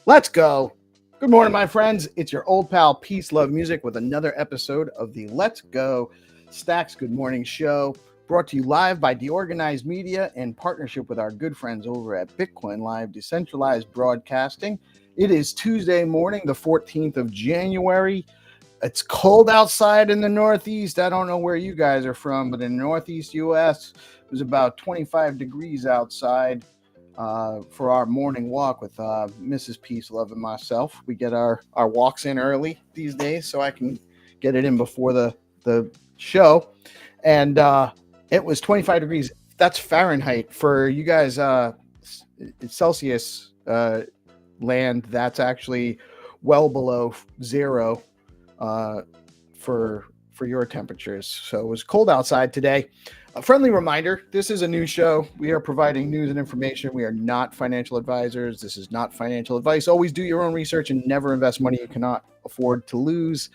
Let's go. Good morning, my friends. It's your old pal PeaceLoveMusic with another episode of the Let's Go Stacks Good Morning Show, brought to you live by DeOrganized Media in partnership with our good friends over at BitcoinLive, Decentralized Broadcasting. It is Tuesday morning, the 14th of January. It's cold outside in the Northeast. I don't know where you guys are from, but in the Northeast U.S., it was about 25 degrees outside. For our morning walk with Mrs. Peace Love and myself. We get our walks in early these days so I can get it in before the show. And it was 25 degrees. That's Fahrenheit. For you guys, Celsius land, that's actually well below zero for your temperatures. So it was cold outside today. A friendly reminder, this is a news show. We are providing news and information. We are not financial advisors. This is not financial advice. Always do your own research and never invest money you cannot afford to lose.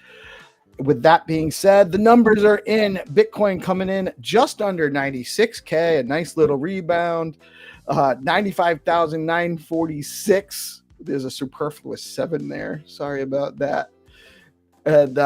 With that being said, the numbers are in. Bitcoin coming in just under 96K, a nice little rebound. 95,946. There's a superfluous 7 there. Sorry about that. And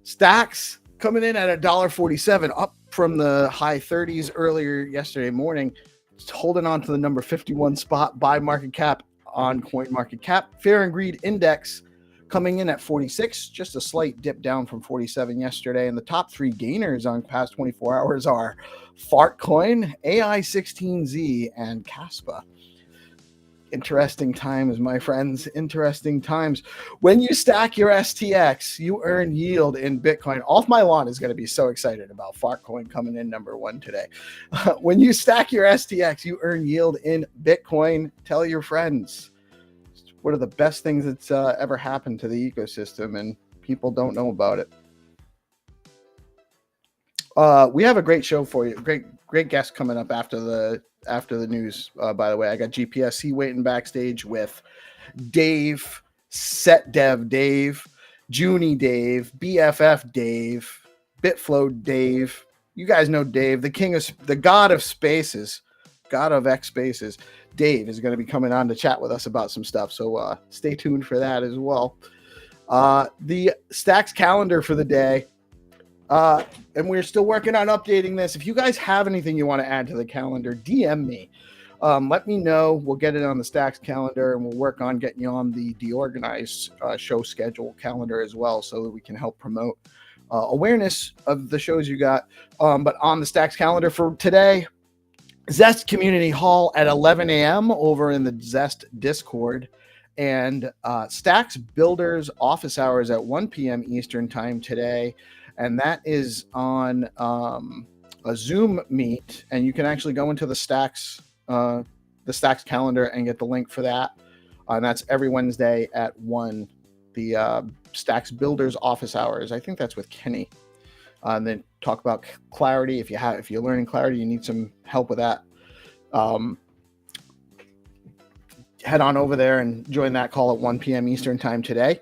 stacks coming in at $1.47, up from the high 30s earlier yesterday morning. It's holding on to the number 51 spot by market cap on CoinMarketCap. Fear and Greed Index coming in at 46, just a slight dip down from 47 yesterday. And the top three gainers on past 24 hours are Fartcoin, AI16Z, and Caspa. Interesting times, my friends. Interesting times. When you stack your STX, you earn yield in Bitcoin. Off My Lawn is going to be so excited about Fartcoin coming in number one today. When you stack your STX, you earn yield in Bitcoin. Tell your friends. It's one of the best things that's ever happened to the ecosystem, and people don't know about it. We have a great show for you. Great guest coming up after the news. By the way, I got GPSC waiting backstage with Dave, Set Dev Dave, Junie Dave, BFF Dave, Bitflow Dave. You guys know Dave, the god of spaces, god of X spaces. Dave is going to be coming on to chat with us about some stuff. So stay tuned for that as well. The Stacks calendar for the day. And we're still working on updating this. If you guys have anything you want to add to the calendar, DM me. Let me know. We'll get it on the Stacks calendar, and we'll work on getting you on the DeOrganized show schedule calendar as well, so that we can help promote awareness of the shows you got. But on the Stacks calendar for today, Zest Community Hall at 11 a.m. over in the Zest Discord, and Stacks Builders office hours at 1 p.m. Eastern time today. And that is on a Zoom meet, and you can actually go into the Stacks calendar and get the link for that. And that's every Wednesday at 1, the Stacks Builders office hours. I think that's with Kenny. And then talk about Clarity. If you're learning Clarity, you need some help with that. Head on over there and join that call at 1 p.m. Eastern time today.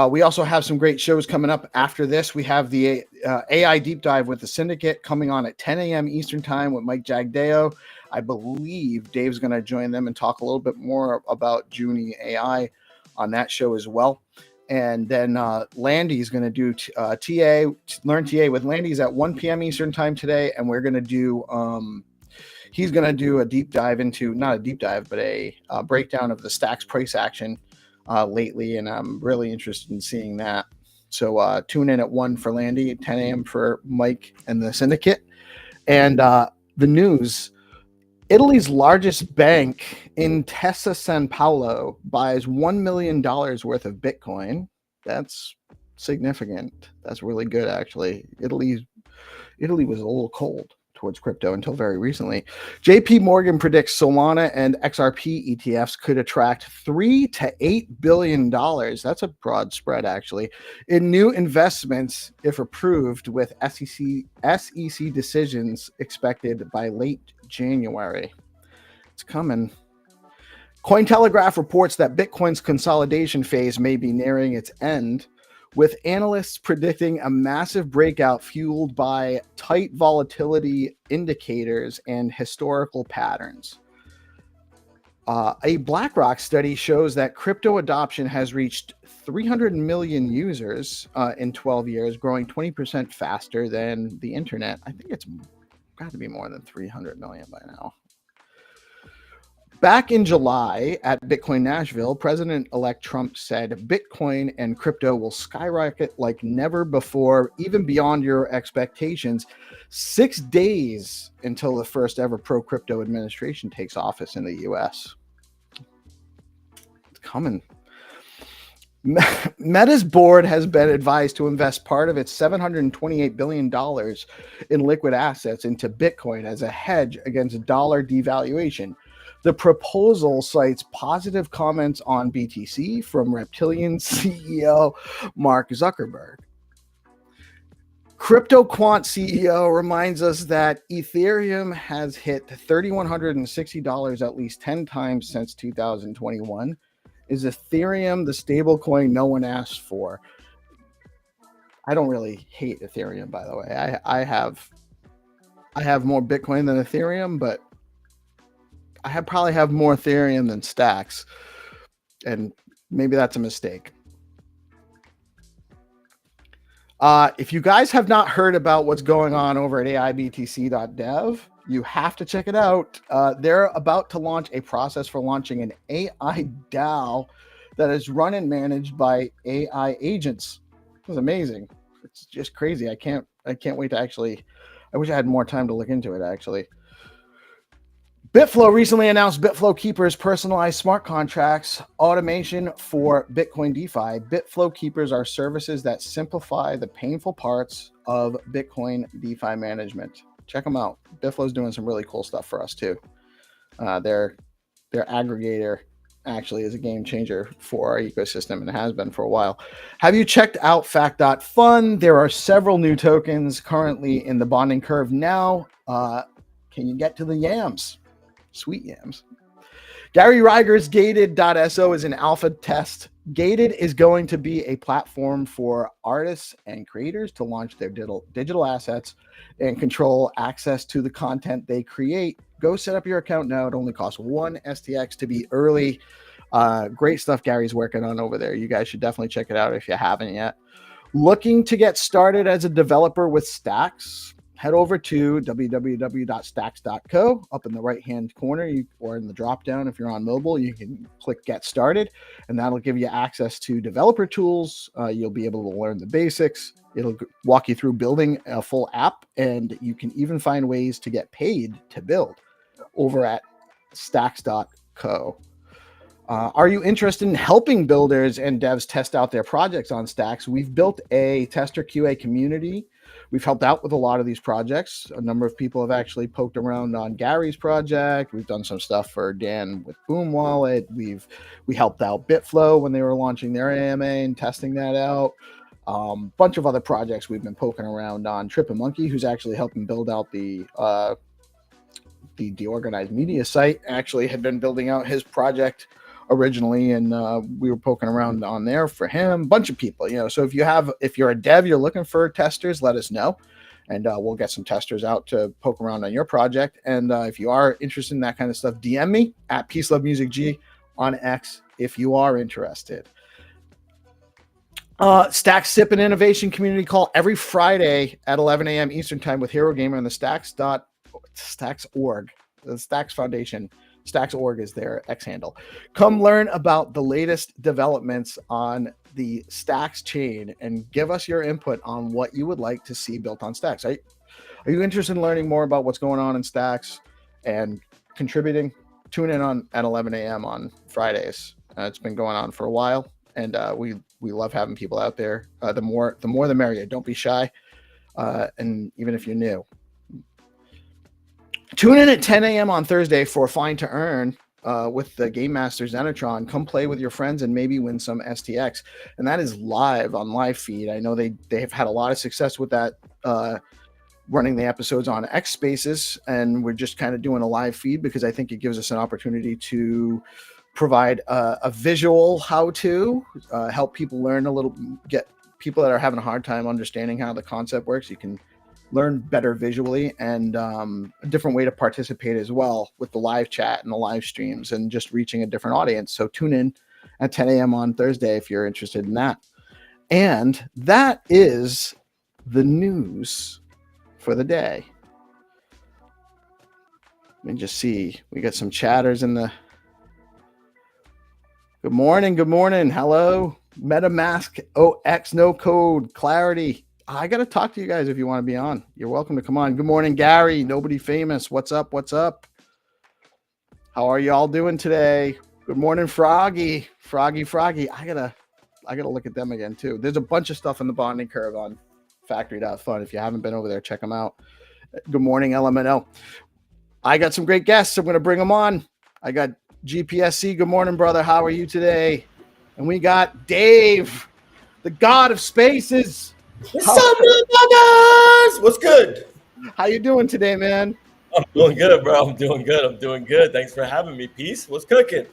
We also have some great shows coming up after this. We have the AI Deep Dive with the Syndicate coming on at 10 a.m. Eastern Time with Mike Jagdeo. I believe Dave's going to join them and talk a little bit more about Junie AI on that show as well. And then Landy's going to do Learn TA with Landy's at 1 p.m. Eastern Time today. And we're going to do, he's going to do a deep dive into, not a deep dive, but a breakdown of the Stacks price action lately, and I'm really interested in seeing that. So tune in at 1 for Landy, 10 a.m. for Mike and the Syndicate. And the news, Italy's largest bank, Intesa Sanpaolo, buys $1 million worth of Bitcoin. That's significant. That's really good, actually. Italy was a little cold towards crypto until very recently. JP Morgan predicts Solana and XRP ETFs could attract $3 to $8 billion. That's a broad spread, actually, in new investments if approved, with SEC decisions expected by late January. It's coming. Cointelegraph reports that Bitcoin's consolidation phase may be nearing its end, with analysts predicting a massive breakout fueled by tight volatility indicators and historical patterns. A BlackRock study shows that crypto adoption has reached 300 million users in 12 years, growing 20% faster than the internet. I think it's got to be more than 300 million by now. Back in July at Bitcoin Nashville, President-elect Trump said Bitcoin and crypto will skyrocket like never before, even beyond your expectations, 6 days until the first ever pro-crypto administration takes office in the U.S. It's coming. Meta's board has been advised to invest part of its $728 billion in liquid assets into Bitcoin as a hedge against dollar devaluation. The proposal cites positive comments on BTC from Reptilian CEO Mark Zuckerberg. CryptoQuant CEO reminds us that Ethereum has hit $3,160 at least 10 times since 2021. Is Ethereum the stablecoin no one asked for? I don't really hate Ethereum, by the way. I have more Bitcoin than Ethereum, but I probably have more Ethereum than Stacks, and maybe that's a mistake. If you guys have not heard about what's going on over at aibtc.dev, you have to check it out. They're about to launch a process for launching an AI DAO that is run and managed by AI agents. It was amazing. It's just crazy. I can't wait to actually. I wish I had more time to look into it, actually. BitFlow recently announced BitFlow Keepers personalized smart contracts automation for Bitcoin DeFi. BitFlow Keepers are services that simplify the painful parts of Bitcoin DeFi management. Check them out. BitFlow's doing some really cool stuff for us too. Their aggregator actually is a game changer for our ecosystem and has been for a while. Have you checked out Fact.Fun? There are several new tokens currently in the bonding curve now. Can you get to the yams? Sweet yams. Gary Reiger's Gated.so is an alpha test. Gated is going to be a platform for artists and creators to launch their digital assets and control access to the content they create. Go set up your account now. It only costs 1 STX to be early. Great stuff Gary's working on over there. You guys should definitely check it out if you haven't yet. Looking to get started as a developer with Stacks? Head over to www.stacks.co. Up in the right-hand corner, or in the drop-down if you're on mobile, you can click Get Started, and that'll give you access to developer tools. You'll be able to learn the basics. It'll walk you through building a full app, and you can even find ways to get paid to build over at stacks.co. Are you interested in helping builders and devs test out their projects on Stacks? We've built a tester QA community. We've helped out with a lot of these projects. A number of people have actually poked around on Gary's project. We've done some stuff for Dan with Boom Wallet. We helped out BitFlow when they were launching their AMA and testing that out. Bunch of other projects we've been poking around on. Trip and Monkey, who's actually helping build out the DeOrganized media site, actually had been building out his project originally, and we were poking around on there for him. Bunch of people, so if you're a dev, you're looking for testers, let us know, and we'll get some testers out to poke around on your project. And if you are interested in that kind of stuff, DM me at PeaceLoveMusicG on X if you are interested. Stacks Sip and Innovation Community Call every Friday at 11 a.m. Eastern Time with Hero Gamer and the Stacks.org, the Stacks Foundation. Stacks.org is their X handle. Come learn about the latest developments on the Stacks chain and give us your input on what you would like to see built on Stacks. Are you interested in learning more about what's going on in Stacks and contributing? Tune in at 11 a.m. on Fridays. It's been going on for a while, and we love having people out there. The more the merrier. Don't be shy, and even if you're new. Tune in at 10 a.m. on Thursday for Fine to Earn with the Game Master Zenitron. Come play with your friends and maybe win some STX. And that is live on live feed. I know they have had a lot of success with that, running the episodes on X Spaces. And we're just kind of doing a live feed because I think it gives us an opportunity to provide a visual how-to, help people learn get people that are having a hard time understanding how the concept works. You can learn better visually, and a different way to participate as well with the live chat and the live streams and just reaching a different audience. So tune in at 10 a.m. on Thursday if you're interested in that. And that is the news for the day. Let me just see. We got some chatters in the... Good morning. Good morning. Hello. MetaMask OX no code clarity. I got to talk to you guys if you want to be on. You're welcome to come on. Good morning, Gary. Nobody famous. What's up? What's up? How are you all doing today? Good morning, Froggy. Froggy. I gotta look at them again too. There's a bunch of stuff in the bonding curve on factory.fun. If you haven't been over there, check them out. Good morning, LMNO. I got some great guests. I'm going to bring them on. I got GPSC. Good morning, brother. How are you today? And we got Dave, the god of spaces. What's up, motherfuckers? What's good? How you doing today, man? I'm doing good, bro. I'm doing good. Thanks for having me. Peace. What's cooking?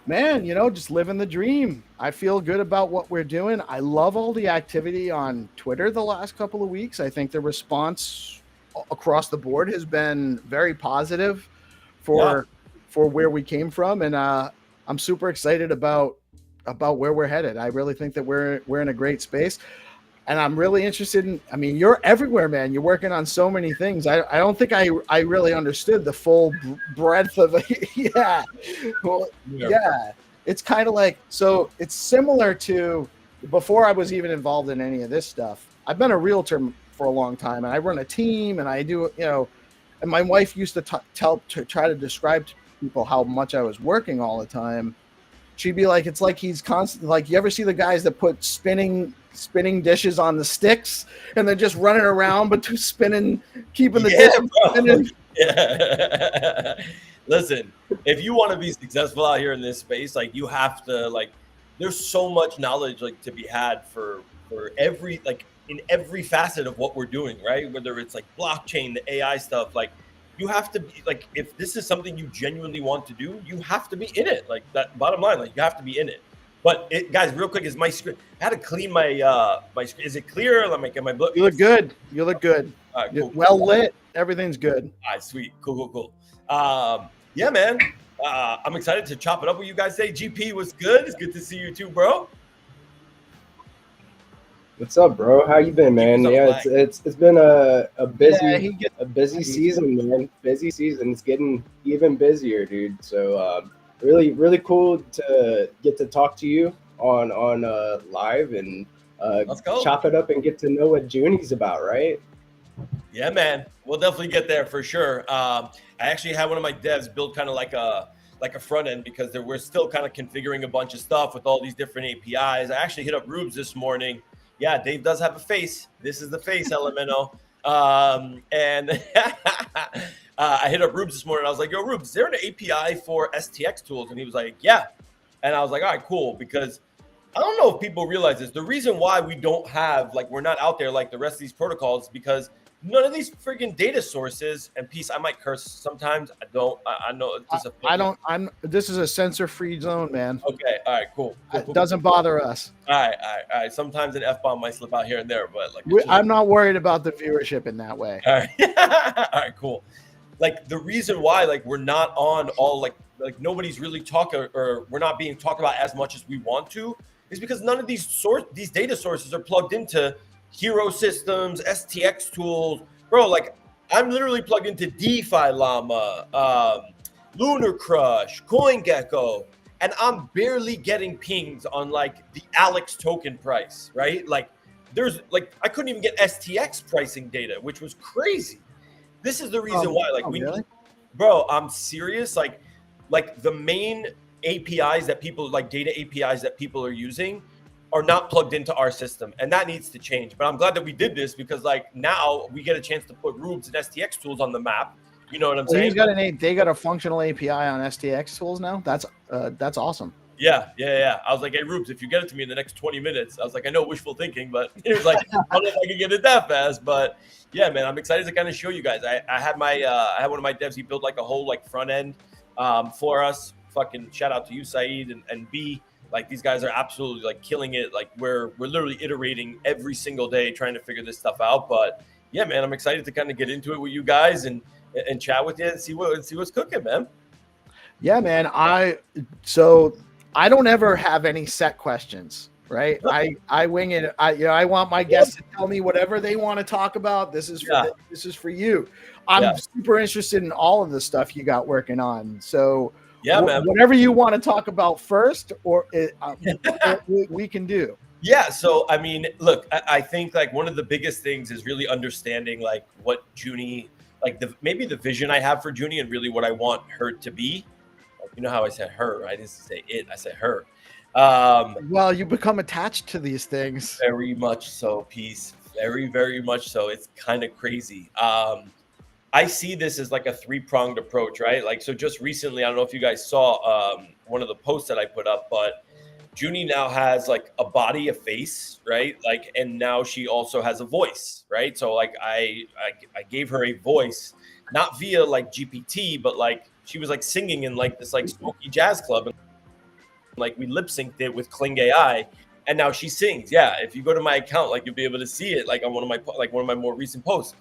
Man, just living the dream. I feel good about what we're doing. I love all the activity on Twitter the last couple of weeks. I think the response across the board has been very positive for where we came from, and I'm super excited about where we're headed. I really think that we're in a great space, and I'm really interested in. I mean, you're everywhere, man. You're working on so many things. I don't think I really understood the full breadth of it. Yeah. Well, yeah. It's kind of like, so it's similar to before I was even involved in any of this stuff. I've been a realtor for a long time, and I run a team, and I do, and my wife used to try to describe to people how much I was working all the time. She'd be like, it's like he's constantly, like, you ever see the guys that put spinning dishes on the sticks and they're just running around but spinning, keeping the dish spinning. Yeah. Listen, if you want to be successful out here in this space, like, you have to, like, there's so much knowledge, like, to be had for every, like, in every facet of what we're doing, right? Whether it's like blockchain, the AI stuff, like, you have to be, like, if this is something you genuinely want to do, you have to be in it. Like, that bottom line, like, you have to be in it. But guys, real quick, is my screen, I had to clean my my screen. Is it clear? Let me get my book. You look good. You look good. All right, cool. Well lit. Everything's good. All right, sweet. Cool. Yeah, man. I'm excited to chop it up with you guys today. GP was good. It's good to see you too, bro. What's up, bro? How you been, man? Yeah, it's been a busy season, man. Busy season. It's getting even busier, dude. So really cool to get to talk to you on live and let's go chop it up and get to know what Junie's about, right? Yeah, man. We'll definitely get there for sure. I actually had one of my devs build kind of like a front end because we're still kind of configuring a bunch of stuff with all these different APIs. I actually hit up Rubes this morning. Yeah, Dave does have a face. This is the face, LMNO. And I hit up Rubes this morning. I was like, yo, Rubes, is there an API for STX tools? And he was like, yeah. And I was like, all right, cool. Because I don't know if people realize this. The reason why we don't have, like, we're not out there like the rest of these protocols is because none of these friggin' data sources, and Peace, I might curse sometimes. I don't. I know. This is a censor-free zone, man. Okay. All right. Cool. It doesn't bother us. All right. Sometimes an F-bomb might slip out here and there, but like, I'm not worried about the viewership in that way. All right. All right. Cool. Like, the reason why, like, we're not on all, like nobody's really talking, or we're not being talked about as much as we want to, is because none of these data sources are plugged into Hero systems, STX tools, bro. Like, I'm literally plugged into DeFi Llama, Lunar Crush, CoinGecko, and I'm barely getting pings on, like, the Alex token price, right? Like, I couldn't even get STX pricing data, which was crazy. This is the reason why, like, really? Bro, I'm serious. Like the main APIs that people, like, data APIs that people are using, are not plugged into our system, and that needs to change. But I'm glad that we did this because, like, now we get a chance to put Rubes and STX tools on the map. You know what I'm saying? They got a functional API on STX tools now. That's awesome. Yeah. I was like, hey, Rubes, if you get it to me in the next 20 minutes, I was like, I know wishful thinking, but he was like, I don't know if I can get it that fast. But yeah, man, I'm excited to kind of show you guys. I had one of my devs. He built, like, a whole, like, front end for us fucking shout out to you, Saeed and B. Like these guys are absolutely like killing it. Like we're literally iterating every single day trying to figure this stuff out. But yeah, man, I'm excited to kind of get into it with you guys and chat with you and see what's cooking, man. Yeah, man. So I don't ever have any set questions, right? I wing it. I want my guests to tell me whatever they want to talk about. This is for you. I'm super interested in all of the stuff you got working on. So man, whatever you want to talk about first, or we can do. Yeah. So, I mean, look, I think like one of the biggest things is really understanding like what Junie, like maybe the vision I have for Junie and really what I want her to be. You know how I said her, I didn't say it, I said her. Well, you become attached to these things. Very much so, Peace. Very, very much so. It's kind of crazy. I see this as like a three-pronged approach, right? Like, so just recently, I don't know if you guys saw one of the posts that I put up, but Junie now has like a body, a face, right? Like, and now she also has a voice, right? So like I gave her a voice, not via like GPT, but like she was like singing in like this like smoky jazz club, and like we lip synced it with Kling AI, and now she sings. Yeah, if you go to my account, like you'll be able to see it, like on one of my more recent posts,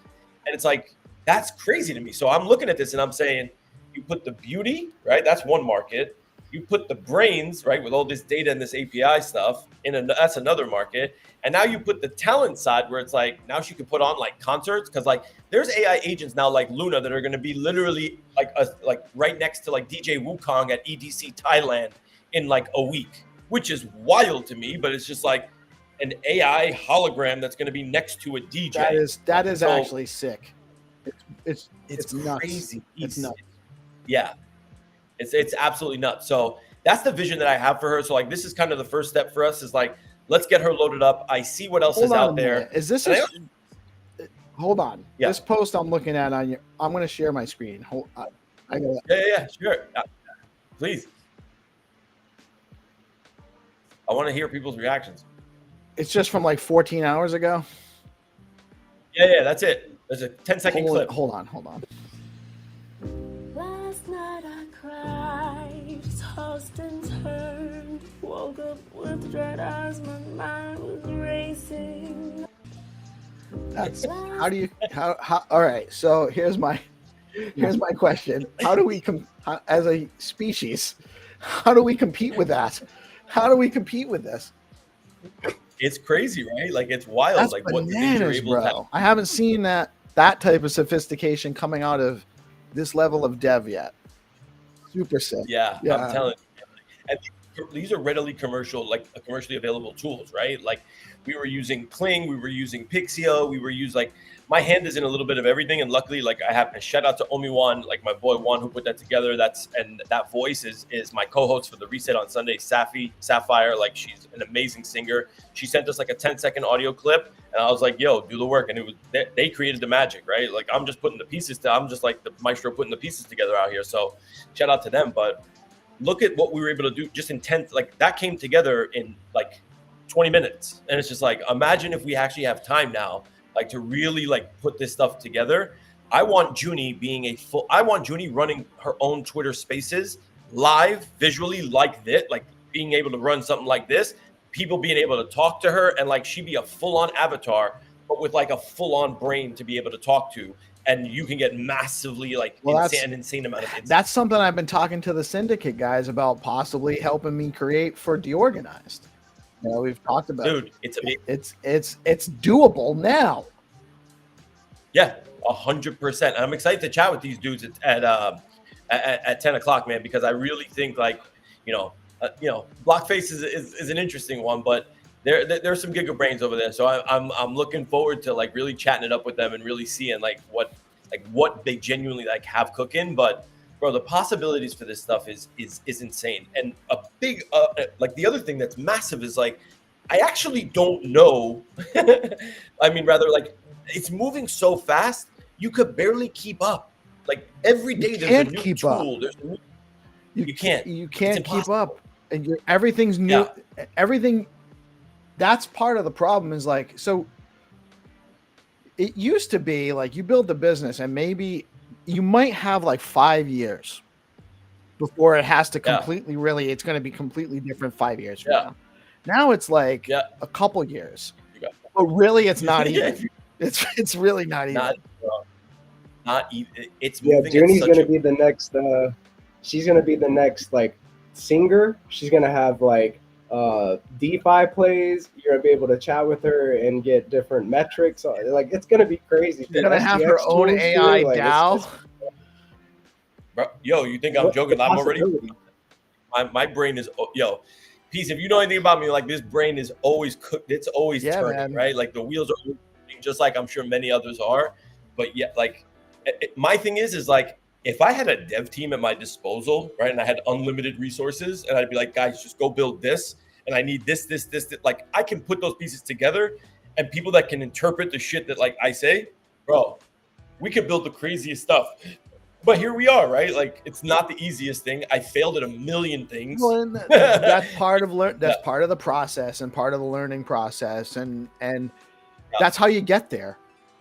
and it's like that's crazy to me. So I'm looking at this and I'm saying, you put the beauty, right? That's one market. You put the brains, right, with all this data and this API stuff, that's another market. And now you put the talent side where it's like, now she can put on like concerts, because like there's AI agents now like Luna that are going to be literally like right next to like DJ Wukong at EDC Thailand in like a week, which is wild to me. But it's just like an AI hologram that's going to be next to a DJ. That is actually sick. It's nuts. Crazy. It's nuts. Yeah. It's absolutely nuts. So that's the vision that I have for her. So like this is kind of the first step for us, is like, let's get her loaded up. I see what else is out there. Is this hold on. Yeah. This post I'm looking at on I'm going to share my screen. Yeah, sure. Please. I want to hear people's reactions. It's just from like 14 hours ago. Yeah, that's it. There's a 10-second clip. Hold on. Last night I cried, tossed and turned, woke up with dread eyes, my mind was racing. That's how all right, so here's my question. How do we as a species, how do we compete with that? How do we compete with this? It's crazy, right? Like it's wild. That's like bananas, what things you're able bro. to. I haven't seen that type of sophistication coming out of this level of dev yet. Super sick. Yeah. I'm telling you. And these are readily commercially available tools, right? Like we were using Kling, we were using Pixio, we were using like my hand is in a little bit of everything. And luckily, like I have a shout out to Omi-Wan, like my boy Juan who put that together. And that voice is my co-host for the Reset on Sunday, Sapphire. Like she's an amazing singer. She sent us like a 10-second audio clip, and I was like, yo, do the work. And it was they created the magic, right? Like I'm just putting the pieces I'm just like the maestro putting the pieces together out here. So shout out to them. But look at what we were able to do just in 10, like that came together in like 20 minutes. And it's just like, imagine if we actually have time now, like to really like put this stuff together. I want Junie running her own Twitter spaces live visually like this, like being able to run something like this, people being able to talk to her, and like she be a full-on avatar, but with like a full-on brain to be able to talk to. And you can get massively like insane amount of insight. That's something I've been talking to the Syndicate guys about, possibly helping me create for DeOrganized. You know, we've talked about dude, it's amazing. It's doable now. Yeah, 100%. And I'm excited to chat with these dudes at 10 o'clock, man, because I really think like, Blockface is an interesting one, but there's some gigabrains over there. So I'm looking forward to like really chatting it up with them and really seeing like what they genuinely like have cooking. But bro, the possibilities for this stuff is insane. And a big like the other thing that's massive is like I actually don't know. I mean, rather like it's moving so fast you could barely keep up. Like every day there's a new tool. You can't keep up, and everything's new. Yeah. Everything. That's part of the problem. Is like, so it used to be like you build the business and maybe you might have like 5 years before it has to completely it's going to be completely different 5 years from now. Now it's like a couple years, but really it's not even. It's really not even. Not even. It's moving. Junie's going to be the next. She's going to be the next like singer. She's going to have like DeFi plays. You're gonna be able to chat with her and get different metrics. Like it's gonna be crazy. She's gonna have her own AI DAO. Bro, yo, you think I'm joking? I'm already. My brain is Peace. If you know anything about me, like this brain is always cooked. It's always turning, man. Right? Like the wheels are moving, just like I'm sure many others are. But like my thing is like if I had a dev team at my disposal, right, and I had unlimited resources, and I'd be like, guys, just go build this. And I need this. Like I can put those pieces together, and people that can interpret the shit that like I say, bro, we could build the craziest stuff. But here we are, right? Like it's not the easiest thing. I failed at a million things. Well, that's part of that's part of the process and part of the learning process, and that's how you get there.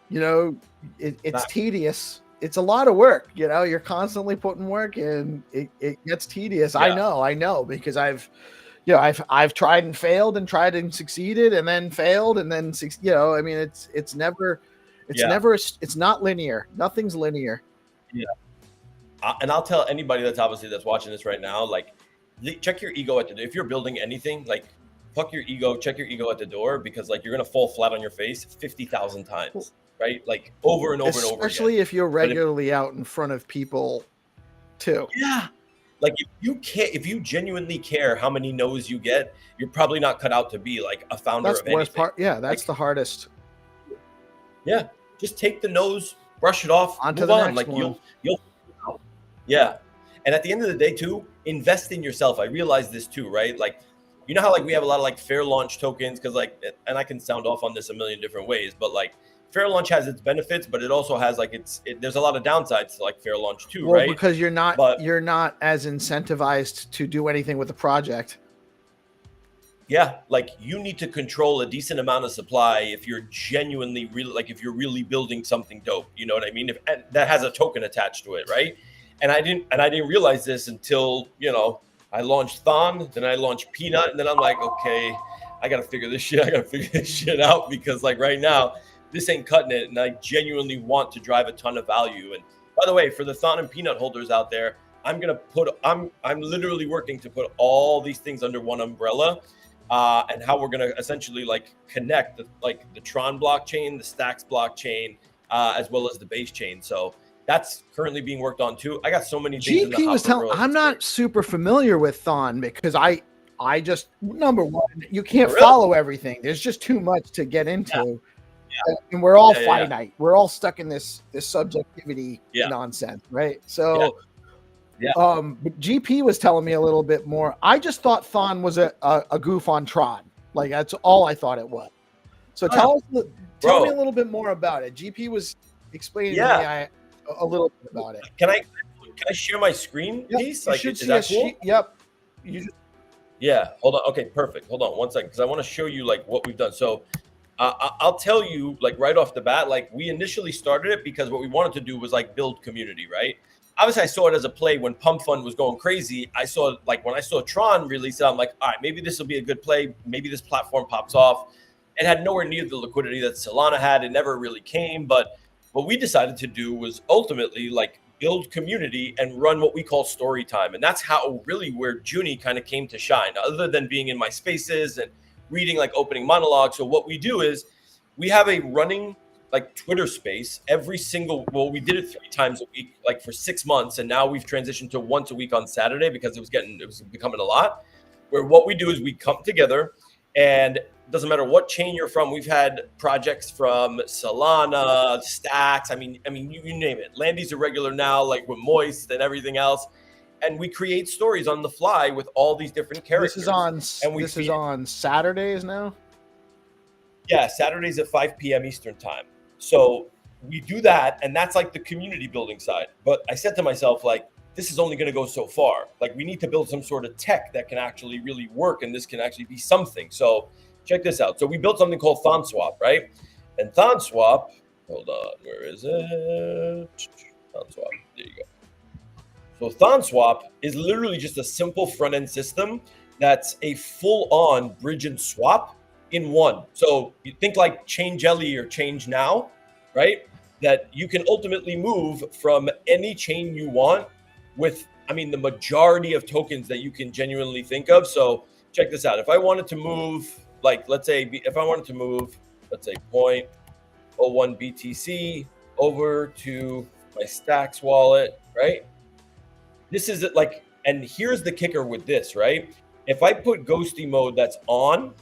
You know, it's tedious. It's a lot of work. You know, you're constantly putting work in. It gets tedious. I know because I've tried and failed and tried and succeeded and then failed and then I mean it's not linear. Nothing's linear. Yeah. And I'll tell anybody that's watching this right now, like check your ego at the door. If you're building anything, like fuck your ego, check your ego at the door, because like you're gonna fall flat on your face 50,000 times, right? Like over and over and over again. Especially if you're regularly out in front of people too. Yeah. Like if you genuinely care how many no's you get, you're probably not cut out to be like a founder of anything. Worst part. Yeah, that's like, the hardest. Yeah, just take the no's, brush it off, onto the next like one. You'll. Yeah, and at the end of the day, too, invest in yourself. I realize this too, right? Like, you know how like we have a lot of like fair launch tokens, because like, and I can sound off on this a million different ways, but like. Fair launch has its benefits, but it also has like there's a lot of downsides to like fair launch too, right? Because you're not as incentivized to do anything with the project. Yeah, like you need to control a decent amount of supply if you're genuinely if you're really building something dope. You know what I mean? And that has a token attached to it, right? And I didn't realize this until I launched Thon, then I launched Peanut, and then I'm like, okay, I gotta figure this shit out, because like right now. This ain't cutting it, and I genuinely want to drive a ton of value. And by the way, for the Thon and Peanut holders out there, I'm literally working to put all these things under one umbrella, and how we're gonna essentially like connect the Tron blockchain, the Stacks blockchain, as well as the base chain. So that's currently being worked on too. I got so many things. GP was telling. I'm not super familiar with Thon because I just number one, you can't follow everything. There's just too much to get into. Yeah. Yeah. And we're all finite. Yeah. We're all stuck in this subjectivity nonsense, right? So, but GP was telling me a little bit more. I just thought Thon was a goof on Tron. Like that's all I thought it was. So tell me a little bit more about it. GP was explaining to me a little bit about it. Can I share my screen, please? Like, is that cool? Yep. Yeah. Hold on. Okay. Perfect. Hold on 1 second, because I want to show you like what we've done. So. I'll tell you, like right off the bat, like we initially started it because what we wanted to do was like build community, right? Obviously, I saw it as a play when Pump Fund was going crazy. I saw like when I saw Tron release it, I'm like, all right, maybe this will be a good play. Maybe this platform pops off. It had nowhere near the liquidity that Solana had. It never really came. But what we decided to do was ultimately like build community and run what we call story time. And that's how really where Junie kind of came to shine, other than being in my spaces and reading like opening monologues. So what we do is we have a running like Twitter space we did it 3 times a week, like for 6 months. And now we've transitioned to once a week on Saturday because it was becoming a lot, where what we do is we come together, and it doesn't matter what chain you're from. We've had projects from Solana, Stacks. I mean, you name it. Landy's a regular now, like with Moist and everything else. And we create stories on the fly with all these different characters. This is on Saturdays now? Yeah, Saturdays at 5 p.m. Eastern time. So we do that, and that's like the community building side. But I said to myself, like, this is only going to go so far. Like, we need to build some sort of tech that can actually really work, and this can actually be something. So check this out. So we built something called ThonSwap, right? And ThonSwap, hold on, where is it? ThonSwap, there you go. So ThonSwap is literally just a simple front end system that's a full on bridge and swap in one. So you think like Chain Jelly or Change Now, right? That you can ultimately move from any chain you want with, I mean, the majority of tokens that you can genuinely think of. So check this out. If I wanted to move, like, let's say, if I wanted to move, let's say 0.01 BTC over to my Stacks wallet, right? This is it, like, and here's the kicker with this, right? If I put ghosty mode that's on,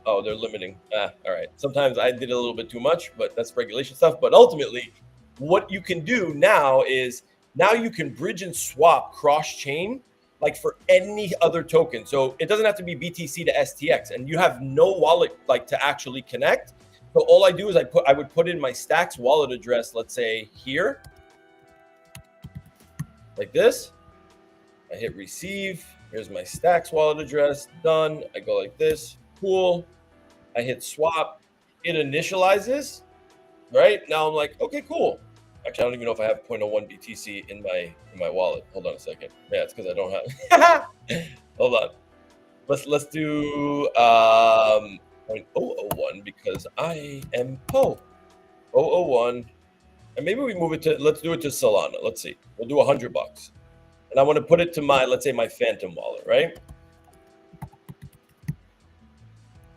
oh, they're limiting. All right. Sometimes I did a little bit too much, but that's regulation stuff. But ultimately, what you can do now is now you can bridge and swap cross chain like for any other token. So it doesn't have to be BTC to STX, and you have no wallet like to actually connect. So all I do is I would put in my Stacks wallet address, let's say here, like this. I hit receive. Here's my Stacks wallet address. Done. I go like this. Cool. I hit swap. It initializes. Right now, I'm like, okay, cool. Actually, I don't even know if I have 0.01 BTC in my wallet. Hold on a second. Yeah, it's because I don't have. Hold on. Let's do 0.001 because I am 001, and maybe we move it to. Let's do it to Solana. Let's see. We'll do $100. And I want to put it to my, let's say, my Phantom wallet, right?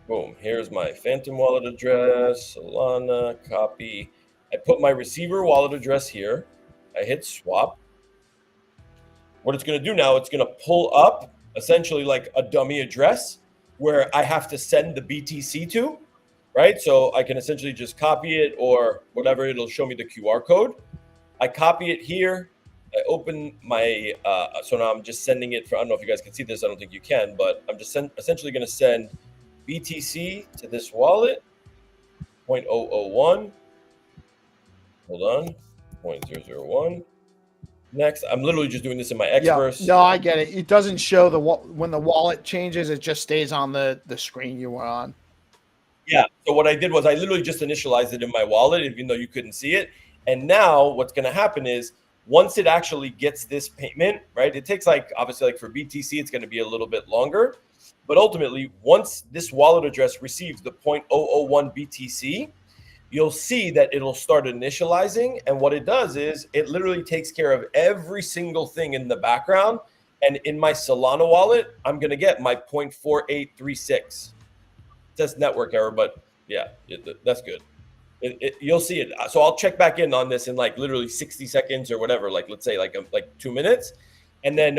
Boom. Here's my Phantom wallet address, Solana, copy. I put my receiver wallet address here. I hit swap. What it's going to do now, it's going to pull up essentially like a dummy address where I have to send the BTC to, right? So I can essentially just copy it or whatever. It'll show me the QR code. I copy it here. I open my, so now I'm just sending it for, I don't know if you guys can see this. I don't think you can, but I'm just essentially going to send BTC to this wallet, 0.001. Hold on, 0.001. Next, I'm literally just doing this in my Xverse. Yeah, no, I get it. It doesn't show when the wallet changes. It just stays on the screen you were on. Yeah. So what I did was I literally just initialized it in my wallet, even though you couldn't see it. And now what's going to happen is once it actually gets this payment, right? It takes like, obviously like for BTC, it's going to be a little bit longer. But ultimately, once this wallet address receives the 0.001 BTC, you'll see that it'll start initializing. And what it does is it literally takes care of every single thing in the background. And in my Solana wallet, I'm going to get my 0.4836. It says network error, but yeah, that's good. You'll see it. So I'll check back in on this in like literally 60 seconds or whatever, like let's say like 2 minutes. And then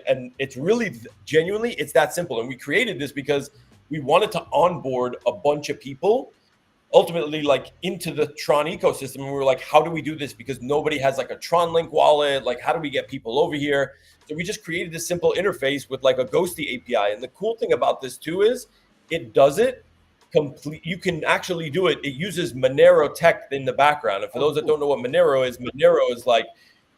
and it's really genuinely, it's that simple. And we created this because we wanted to onboard a bunch of people ultimately like into the Tron ecosystem. And we were like, how do we do this? Because nobody has like a Tron Link wallet. Like, how do we get people over here? So we just created this simple interface with like a Ghosty API. And the cool thing about this too is it does it complete. You can actually do it. It uses Monero tech in the background. And for those that don't know what Monero is like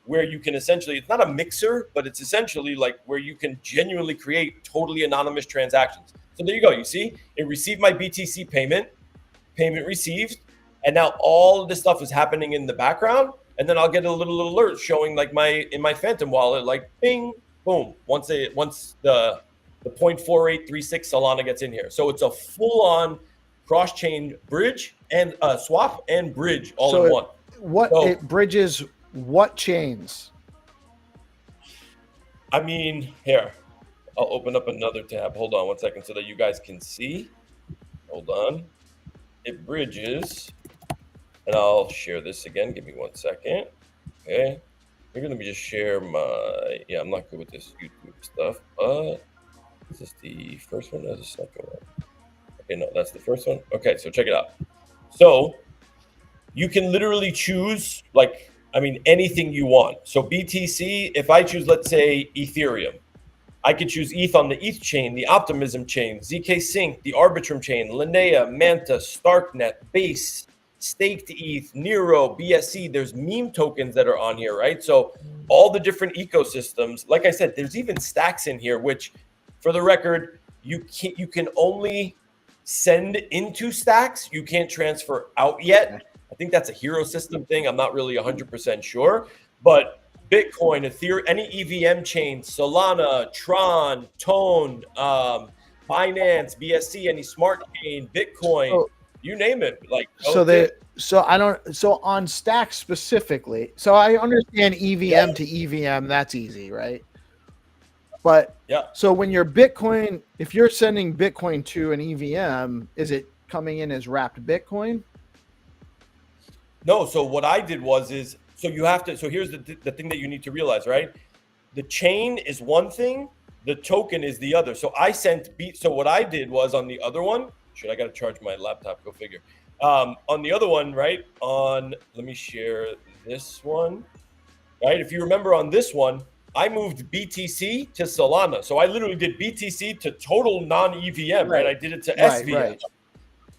where you can essentially, it's not a mixer, but it's essentially like where you can genuinely create totally anonymous transactions. So there you go. You see, it received my BTC payment received. And now all of this stuff is happening in the background. And then I'll get a little alert showing like in my Phantom wallet, like bing, boom, once the 0.4836 Solana gets in here. So it's a full-on cross-chain bridge and swap and bridge all in one. It bridges what chains? I mean, here, I'll open up another tab. Hold on 1 second so that you guys can see. Hold on. It bridges, and I'll share this again. Give me 1 second. Okay. Maybe let me just share I'm not good with this YouTube stuff, but is this the first one or the second one? Okay, no, that's the first one. Okay, so check it out. So you can literally choose anything you want. So BTC, if I choose, let's say Ethereum, I could choose ETH on the ETH chain, the Optimism chain, ZK Sync, the Arbitrum chain, Linnea, Manta, Starknet, Base, Staked ETH, Nero, BSC. There's meme tokens that are on here, right? So all the different ecosystems. Like I said, there's even Stacks in here, which, for the record, you can only send into Stacks. You can't transfer out yet. I think that's a hero system thing. I'm not really 100% sure, but Bitcoin, Ethereum, any EVM chain, Solana, Tron, Tone, Binance, BSC, any smart chain, Bitcoin, you name it. Like so on Stack specifically. So I understand EVM to EVM, that's easy, right? But yeah. So when you're Bitcoin, if you're sending Bitcoin to an EVM, is it coming in as wrapped Bitcoin? No. So what I did was so you have to. So here's the thing that you need to realize, right? The chain is one thing, the token is the other. So I sent So what I did was on the other one. I got to charge my laptop? Go figure. On the other one, right? Let me share this one. Right. If you remember on this one, I moved BTC to Solana. So I literally did BTC to total non-EVM, right? I did it to SVM. Right.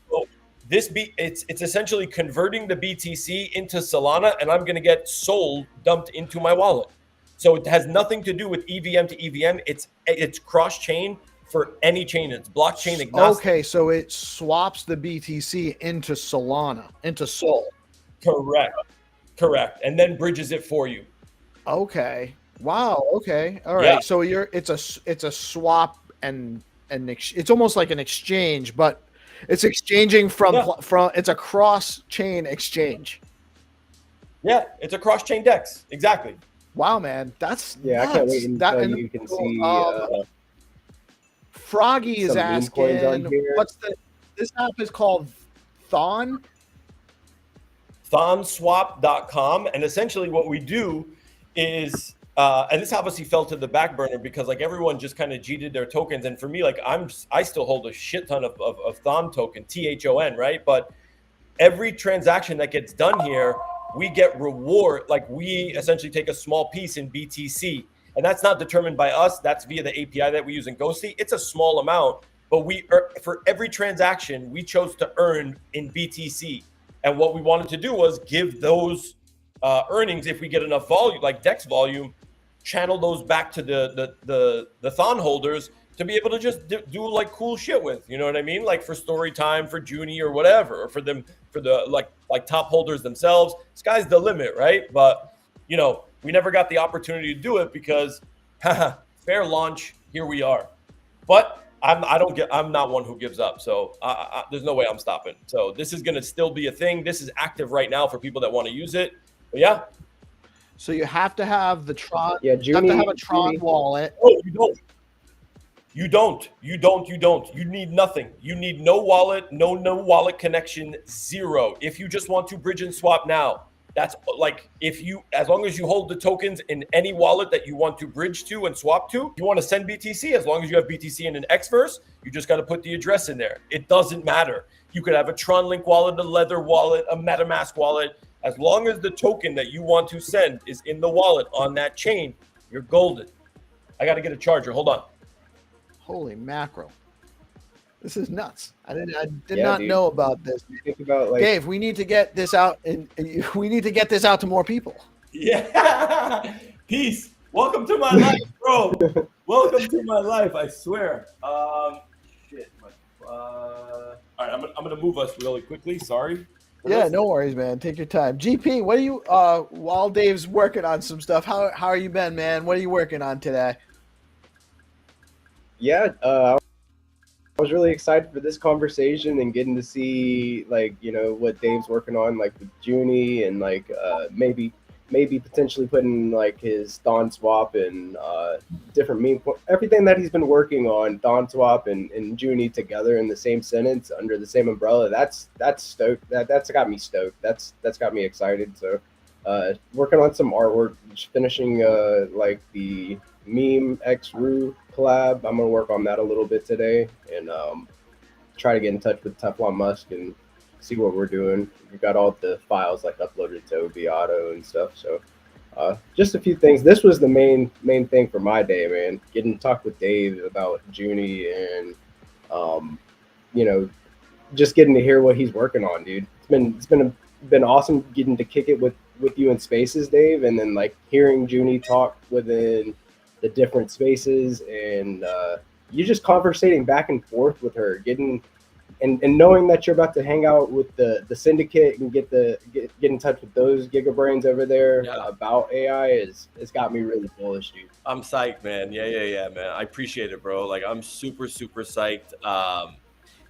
So it's essentially converting the BTC into Solana, and I'm going to get SOL dumped into my wallet. So it has nothing to do with EVM to EVM. It's cross-chain for any chain. It's blockchain agnostic. Okay, so it swaps the BTC into Solana, into SOL. Correct. And then bridges it for you. Okay. Wow. Okay. All right. Yeah. So it's a swap and it's almost like an exchange, but it's exchanging from it's a cross-chain exchange. Yeah, it's a cross-chain DEX. Exactly. Wow, man, that's nuts. I can't wait until you can see. Froggy is asking, this app is called Thon? Thonswap.com, and essentially what we do is and this obviously fell to the back burner because like everyone just kind of cheated their tokens, and for me, like I still hold a shit ton of Thon token, THON, right? But every transaction that gets done here, we get reward. Like we essentially take a small piece in BTC, and that's not determined by us. That's via the API that we use in Ghosty. It's a small amount, but for every transaction, we chose to earn in BTC. And what we wanted to do was give those earnings, if we get enough volume, like DEX volume, channel those back to the Thon holders to be able to just do like cool shit with, you know what I mean? Like for story time, for Junie or whatever, or for the like top holders themselves. Sky's the limit, right? But you know, we never got the opportunity to do it because fair launch, here we are. But I'm not one who gives up. So there's no way I'm stopping. So this is going to still be a thing. This is active right now for people that want to use it. But yeah. So you have to have the Tron. Yeah, you have to have a Tron wallet. Oh, you don't. You need nothing. You need no wallet, no wallet connection, zero. If you just want to bridge and swap now, that's like as long as you hold the tokens in any wallet that you want to bridge to and swap to, you want to send BTC, as long as you have BTC in an Xverse, you just got to put the address in there. It doesn't matter. You could have a Tron Link wallet, a Lether wallet, a MetaMask wallet. As long as the token that you want to send is in the wallet on that chain, you're golden. I got to get a charger. Hold on. Holy mackerel. This is nuts. I did not know about this. Think about Dave, we need to get this out and we need to get this out to more people. Yeah. Peace. Welcome to my life, bro. Welcome to my life, I swear. Shit. All right, I'm gonna move us really quickly. Sorry. Yeah, no worries, man. Take your time. GP, what are you while Dave's working on some stuff, how are you been, man? What are you working on today? Yeah, I was really excited for this conversation and getting to see what Dave's working on, like with Junie and maybe potentially putting like his Thon swap and different meme, everything that he's been working on, Thon swap and Junie together in the same sentence under the same umbrella. That's stoked. That's got me stoked. That's got me excited. So working on some artwork, finishing like the meme X Rue collab. I'm gonna work on that a little bit today and try to get in touch with Teflon Musk and see what we're doing. We've got all the files like uploaded to Viato and stuff. So just a few things. This was the main thing for my day, man. Getting to talk with Dave about Junie and just getting to hear what he's working on, dude. It's been awesome getting to kick it with you in spaces, Dave, and then like hearing Junie talk within the different spaces and you just conversating back and forth with her, getting and knowing that you're about to hang out with the syndicate and get in touch with those gigabrains over there about AI it's got me really bullish, dude. I'm psyched, man. Yeah, man. I appreciate it, bro. Like, I'm super psyched.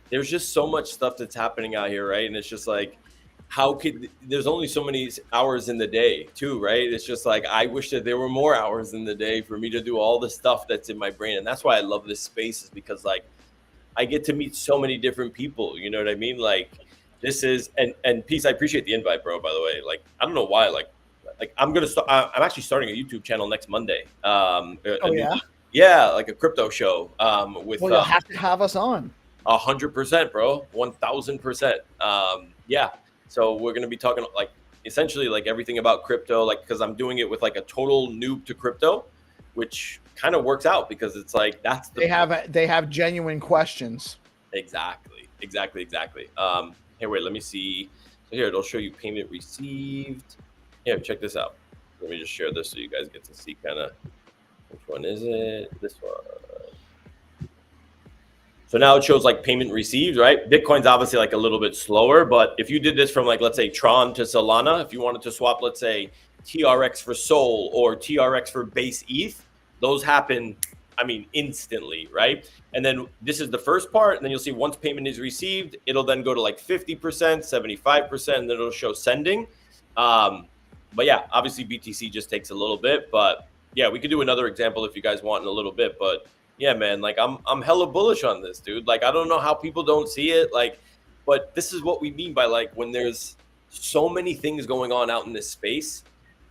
There's just so much stuff that's happening out here, right? And it's just like, there's only so many hours in the day too, right? It's just like, I wish that there were more hours in the day for me to do all the stuff that's in my brain. And that's why I love this space, is because like, I get to meet so many different people. You know what I mean? Like, this is, and Peace, I appreciate the invite, bro, by the way. Like, I don't know why, like I'm actually starting a YouTube channel next Monday. Yeah, like a crypto show. With you'll have to have us on. 100%, bro. 1000%. Yeah. So we're gonna be talking like essentially like everything about crypto, like, because I'm doing it with like a total noob to crypto, which kind of works out because it's like that's they have genuine questions. Exactly. Here, wait, let me see. So here, it'll show you payment received. Here, check this out. Let me just share this so you guys get to see kind of which one is it. This one. So now it shows like payment received, right? Bitcoin's obviously like a little bit slower, but if you did this from like, let's say Tron to Solana, if you wanted to swap, let's say TRX for Sol or TRX for base ETH, those happen, I mean, instantly, right? And then this is the first part. And then you'll see once payment is received, it'll then go to like 50%, 75%, and then it'll show sending. But yeah, obviously BTC just takes a little bit, but yeah, we could do another example if you guys want in a little bit, but yeah, man, like I'm hella bullish on this, dude. Like, I don't know how people don't see it, like, but this is what we mean by like when there's so many things going on out in this space.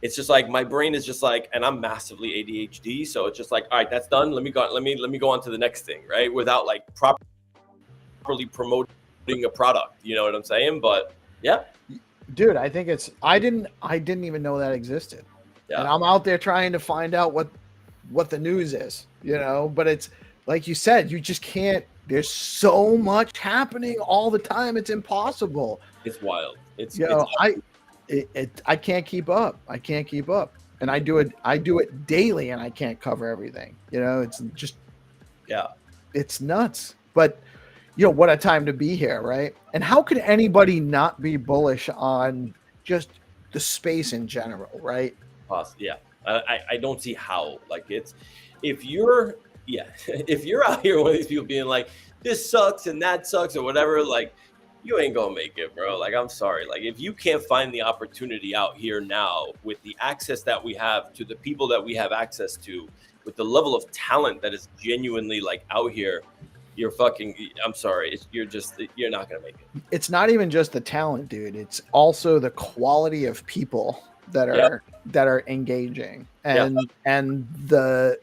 It's just like my brain is just like, and I'm massively ADHD, so it's just like, all right, that's done. Let me go on to the next thing, right? Without like properly promoting a product, you know what I'm saying? But yeah, dude, I think I didn't even know that existed, and I'm out there trying to find out what the news is, you know, but it's like you said, you just can't, there's so much happening all the time. It's impossible. It's wild. I can't keep up. And I do it daily and I can't cover everything, you know, it's just, it's nuts, but you know, what a time to be here. Right. And how could anybody not be bullish on just the space in general? Right. Yeah. I don't see how. Like, it's if you're out here with these people being like, this sucks and that sucks or whatever, like, you ain't gonna make it, bro. Like, I'm sorry. Like, if you can't find the opportunity out here now with the access that we have to the people that we have access to, with the level of talent that is genuinely like out here, I'm sorry. You're not gonna make it. It's not even just the talent, dude. It's also the quality of people that are engaging and the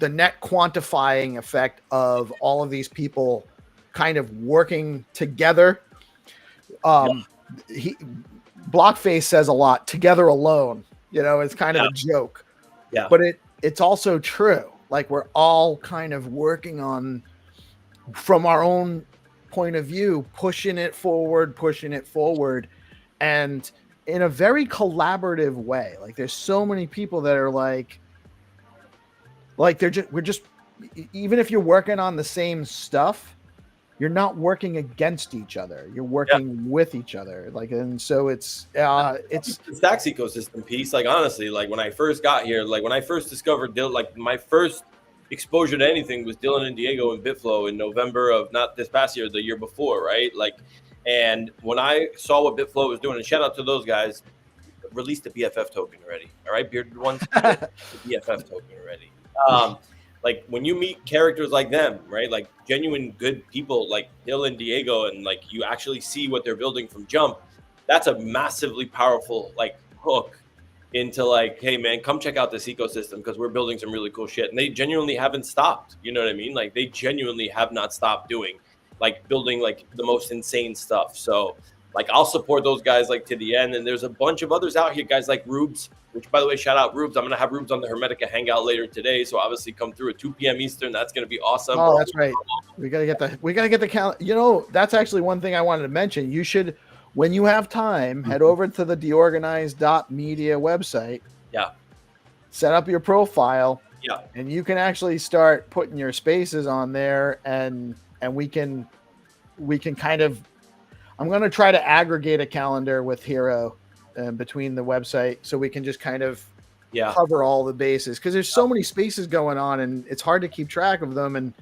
net quantifying effect of all of these people kind of working together. Blockface says a lot, together alone, you know, it's kind of a joke, but it's also true. Like, we're all kind of working on, from our own point of view, pushing it forward and in a very collaborative way. Like, there's so many people that are like we're just, even if you're working on the same stuff, you're not working against each other, you're working with each other. Like, and so it's the Stacks ecosystem piece. Like, honestly, like when I first got here, like when I first discovered like my first exposure to anything was Dylan and Diego and Bitflow in November of not this past year, the year before, right? Like, and when I saw what Bitflow was doing, and shout out to those guys, released the BFF token already. All right, bearded ones, the BFF token already. Like, when you meet characters like them, right? Like, genuine good people like Dylan, Diego, and like you actually see what they're building from jump. That's a massively powerful like hook into like, hey man, come check out this ecosystem because we're building some really cool shit. And they genuinely haven't stopped. You know what I mean? Like, they genuinely have not stopped doing, like, building like the most insane stuff. So like, I'll support those guys like to the end. And there's a bunch of others out here, guys like Rubes, which, by the way, shout out Rubes. I'm gonna have Rubes on the Hermetica hangout later today. So obviously come through at 2 p.m. Eastern. That's gonna be awesome. Oh, that's right. We gotta get the count. You know, that's actually one thing I wanted to mention. You should, when you have time, head over to the DeOrganized.media website. Yeah. Set up your profile Yeah. And you can actually start putting your spaces on there, and we can kind of, I'm going to try to aggregate a calendar with Hero between the website, so we can just kind of cover all the bases, because there's so many spaces going on and it's hard to keep track of them. And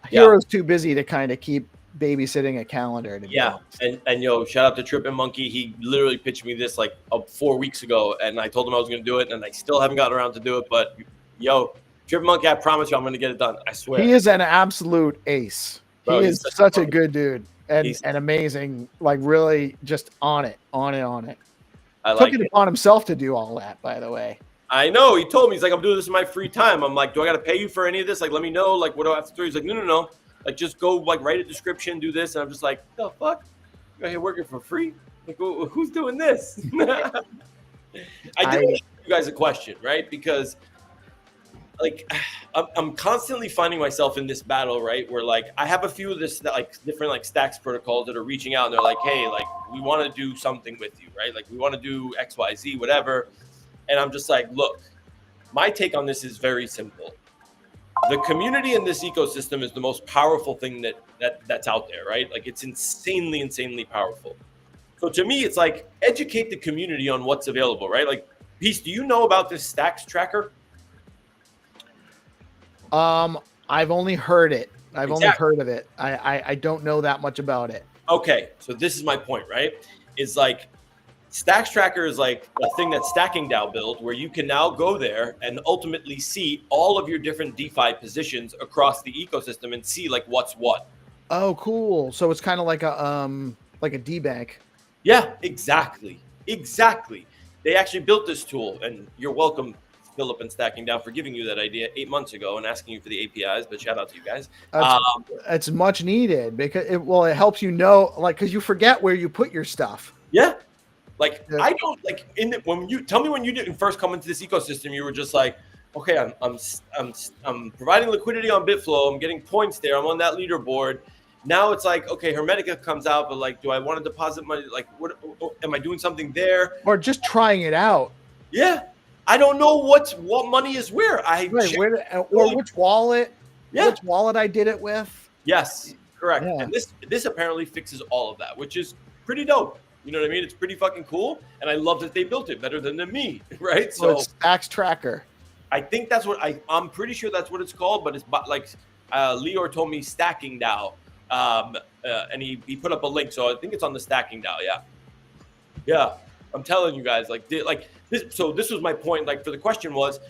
Hero's too busy to kind of keep babysitting a calendar. And yo, shout out to Trippin' Monkey. He literally pitched me this like 4 weeks ago, and I told him I was going to do it, and I still haven't gotten around to do it. But yo, Trippin' Monkey, I promise you, I'm going to get it done. I swear. He is an absolute ace. Bro, he is such a good dude and amazing. Like, really, just on it. I like took it upon himself to do all that, by the way. I know. He told me, he's like, I'm doing this in my free time. I'm like, do I got to pay you for any of this? Like, let me know. Like, what do I have to do? He's like, no. Like, just go, like, write a description, do this. And I'm just like, the fuck? You're here working for free? Like, who's doing this? I did ask you guys a question, right? Because, like, I'm constantly finding myself in this battle, right? Where, like, I have a few of this, like, different, like, stacks protocols that are reaching out. And they're like, hey, like, we want to do something with you, right? Like, we want to do X, Y, Z, whatever. And I'm just like, look, my take on this is very simple. The community in this ecosystem is the most powerful thing that's out there, right? Like, it's insanely powerful. So to me, it's like, educate the community on what's available, right? Like, Peace, do you know about this stacks tracker? I've only heard it. I've only heard of it. I don't know that much about it. Okay, so this is my point, right? Is like, Stacks Tracker is like a thing that Stacking DAO built, where you can now go there and ultimately see all of your different DeFi positions across the ecosystem and see like what's what. Oh, cool. So it's kind of like a D-Bank. Yeah, exactly. They actually built this tool, and you're welcome, Philip and Stacking DAO, for giving you that idea 8 months ago and asking you for the APIs. But shout out to you guys. It's much needed, because it helps you know, like, because you forget where you put your stuff. Yeah. Like, I don't like when you tell me when you didn't first come into this ecosystem, you were just like, okay, I'm providing liquidity on BitFlow, I'm getting points there, I'm on that leaderboard. Now it's like, okay, Hermetica comes out, but like, do I want to deposit money? Like, what am I doing something there? Or just trying it out? Yeah, I don't know what money is where. Which wallet? Yeah, which wallet I did it with? Yes, correct. Yeah. And this apparently fixes all of that, which is pretty dope. You know what I mean? It's pretty fucking cool, and I love that they built it better than me, right? So it's Stacks Tracker. I think that's what I'm pretty sure that's what it's called, but it's like Lior told me Stacking DAO, and he put up a link, so I think it's on the Stacking DAO. Yeah. I'm telling you guys, like this. So this was my point. Like, for the question was,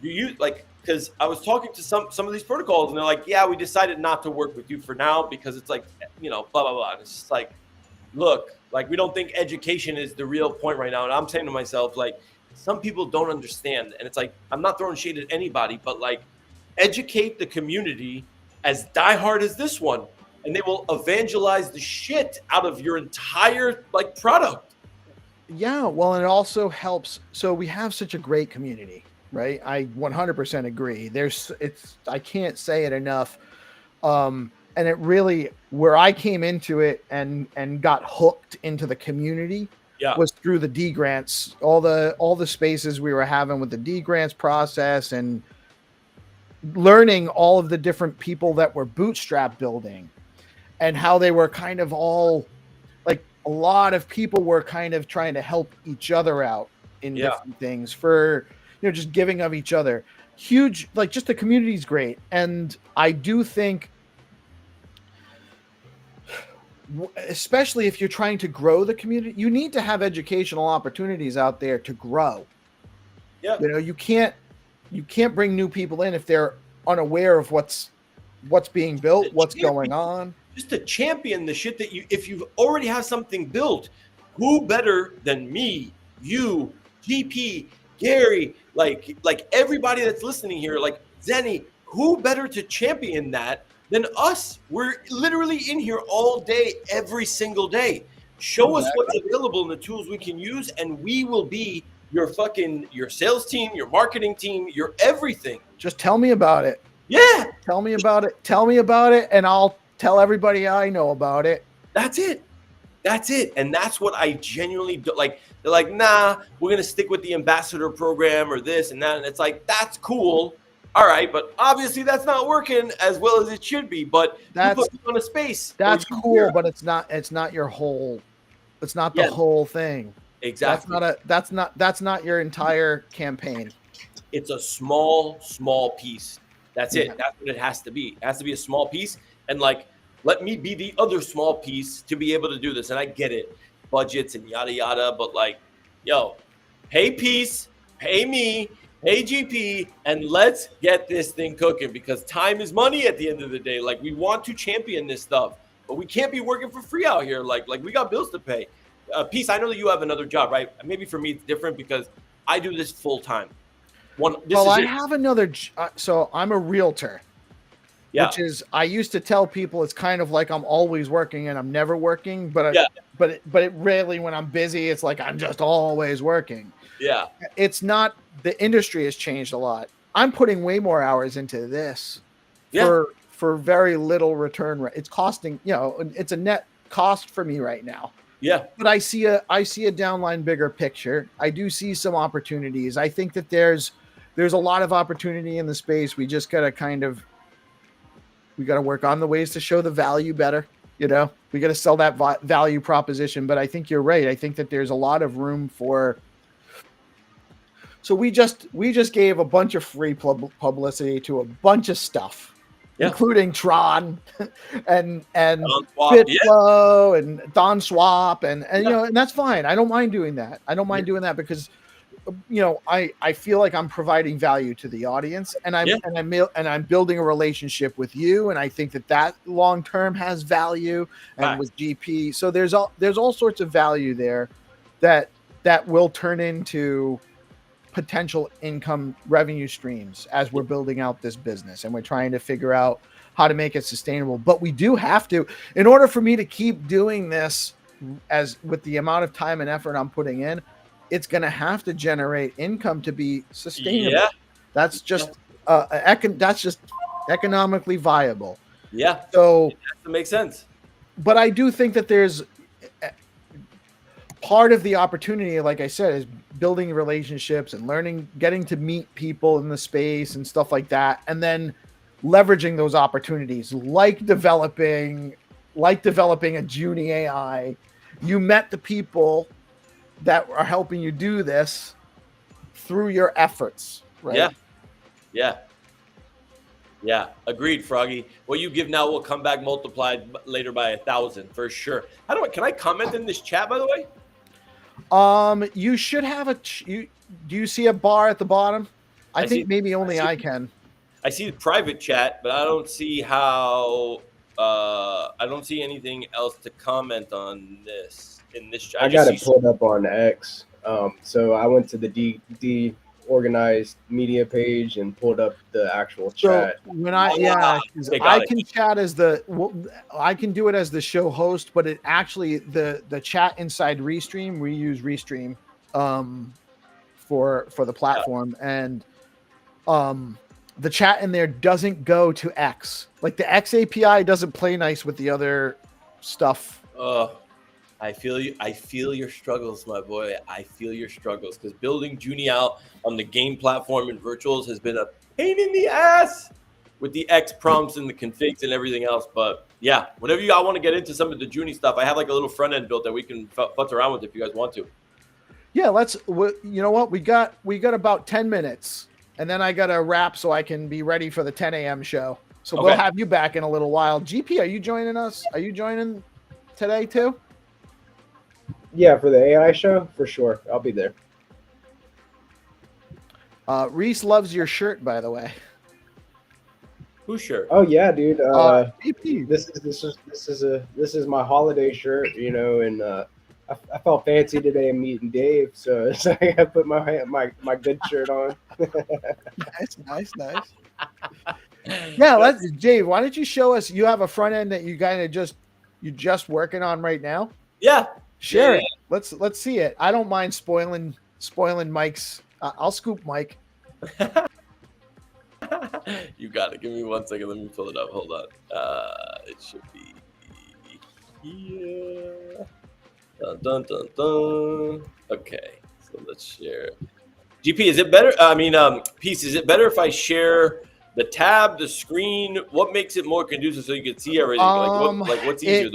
you like, because I was talking to some of these protocols, and they're like, yeah, we decided not to work with you for now because it's like, you know, blah blah blah. And it's just like, look. Like, we don't think education is the real point right now. And I'm saying to myself, like, some people don't understand. And it's like, I'm not throwing shade at anybody, but like, educate the community as diehard as this one, and they will evangelize the shit out of your entire like product. Yeah. Well, and it also helps. So we have such a great community, right? I 100% agree. I can't say it enough. And it really, where I came into it and got hooked into the community was through the D grants, all the spaces we were having with the D grants process, and learning all of the different people that were bootstrap building, and how they were kind of all, like, a lot of people were kind of trying to help each other out in different things, for, you know, just giving of each other. Huge, like, just the community's great. And I do think, especially if you're trying to grow the community, you need to have educational opportunities out there to grow. Yeah. You know, you can't bring new people in if they're unaware of what's being built, what's going on. Just to champion the shit that if you already have something built, who better than me, you, GP, Gary, like everybody that's listening here, like Zenny, who better to champion that than us? We're literally in here all day, every single day. Show us what's available and the tools we can use, and we will be your sales team, your marketing team, your everything. Just tell me about it. Yeah. Tell me about it, and I'll tell everybody I know about it. That's it. That's it. And that's what I genuinely do. Like, they're like, nah, we're going to stick with the ambassador program or this and that. And it's like, that's cool. All right. But obviously that's not working as well as it should be. But you put me on a space. That's cool, but it's not your whole, it's not the whole thing. Exactly. That's not your entire campaign. It's a small piece. That's it. That's what it has to be. It has to be a small piece. And like, let me be the other small piece to be able to do this. And I get it, budgets and yada, yada. But like, yo, pay Peace, pay me, pay GP, and let's get this thing cooking, because time is money at the end of the day. Like, we want to champion this stuff, but we can't be working for free out here. Like we got bills to pay. Peace, I know that you have another job, right? Maybe for me it's different because I do this full time. I have another. So I'm a realtor. Yeah. Which is, I used to tell people it's kind of like I'm always working and I'm never working, but it rarely, when I'm busy, it's like I'm just always working. Yeah. It's not, the industry has changed a lot. I'm putting way more hours into this for very little return. It's costing, it's a net cost for me right now. Yeah. But I see a downline bigger picture. I do see some opportunities. I think that there's a lot of opportunity in the space. We just got to we got to work on the ways to show the value better. We got to sell that value proposition. But I think you're right. I think that there's a lot of room for. So we just gave a bunch of free publicity to a bunch of stuff, including Tron and BitFlow and DonSwap and and that's fine. I don't mind doing that. I don't mind doing that because I feel like I'm providing value to the audience, and I'm building a relationship with you, and I think that long term has value, and with GP. So there's all sorts of value there that will turn into potential income revenue streams as we're building out this business, and we're trying to figure out how to make it sustainable. But we do have to, in order for me to keep doing this as with the amount of time and effort I'm putting in, it's going to have to generate income to be sustainable. Yeah. That's just that's just economically viable. Yeah. So it has to make sense. But I do think that there's part of the opportunity, like I said, is building relationships and learning, getting to meet people in the space and stuff like that, and then leveraging those opportunities, like developing a Junie AI. You met the people that are helping you do this through your efforts, right? Yeah. Agreed, Froggy. What you give now will come back multiplied later by 1,000 for sure. Can I comment in this chat, by the way? You should have do you see a bar at the bottom? I think maybe only I can. I see the private chat, but I don't see how. I don't see anything else to comment on this. In this chat, I got it pulled up on X. So I went to the DeOrganized media page and pulled up the actual chat. When I can chat as I can do it as the show host, but it actually the chat inside Restream, we use Restream for the platform, and the chat in there doesn't go to X. Like the X API doesn't play nice with the other stuff. I feel you. I feel your struggles, my boy. I feel your struggles, because building Junie out on the game platform and virtuals has been a pain in the ass with the X prompts and the configs and everything else. But yeah, whenever you want to get into some of the Junie stuff, I have like a little front end built that we can futz around with if you guys want to. Yeah, you know what? We got about 10 minutes, and then I got to wrap so I can be ready for the 10 a.m. show. So we'll have you back in a little while. GP, are you joining us? Are you joining today too? Yeah, for the AI show, for sure. I'll be there. Reese loves your shirt, by the way. Whose shirt? Oh yeah, dude. This is my holiday shirt, and I felt fancy today meeting Dave, so I put my good shirt on. Nice. Yeah, Dave, why don't you show us? You have a front end that you're just working on right now? Yeah. Share it. Let's see it. I don't mind spoiling Mike's. I'll scoop Mike. You got it. Give me 1 second. Let me pull it up. Hold on. It should be here. Dun, dun, dun, dun. Okay, so let's share. GP, is it better? I mean, Peace, is it better if I share the tab, the screen? What makes it more conducive so you can see everything? What's easier?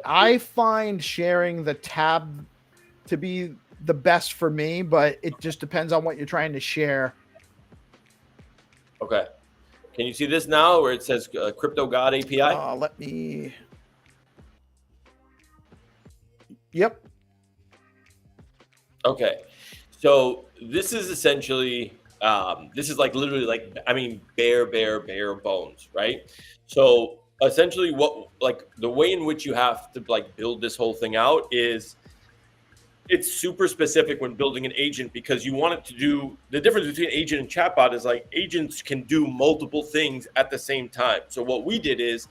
I find sharing the tab to be the best for me, but it just depends on what you're trying to share. Okay. Can you see this now where it says Crypto God API? Let me. Yep. Okay. So this is essentially, this is like literally like, I mean, bare bones, right? So essentially what, like the way in which you have to like build this whole thing out is it's super specific when building an agent because you want it to do the difference between agent and chatbot is like agents can do multiple things at the same time. So what we did is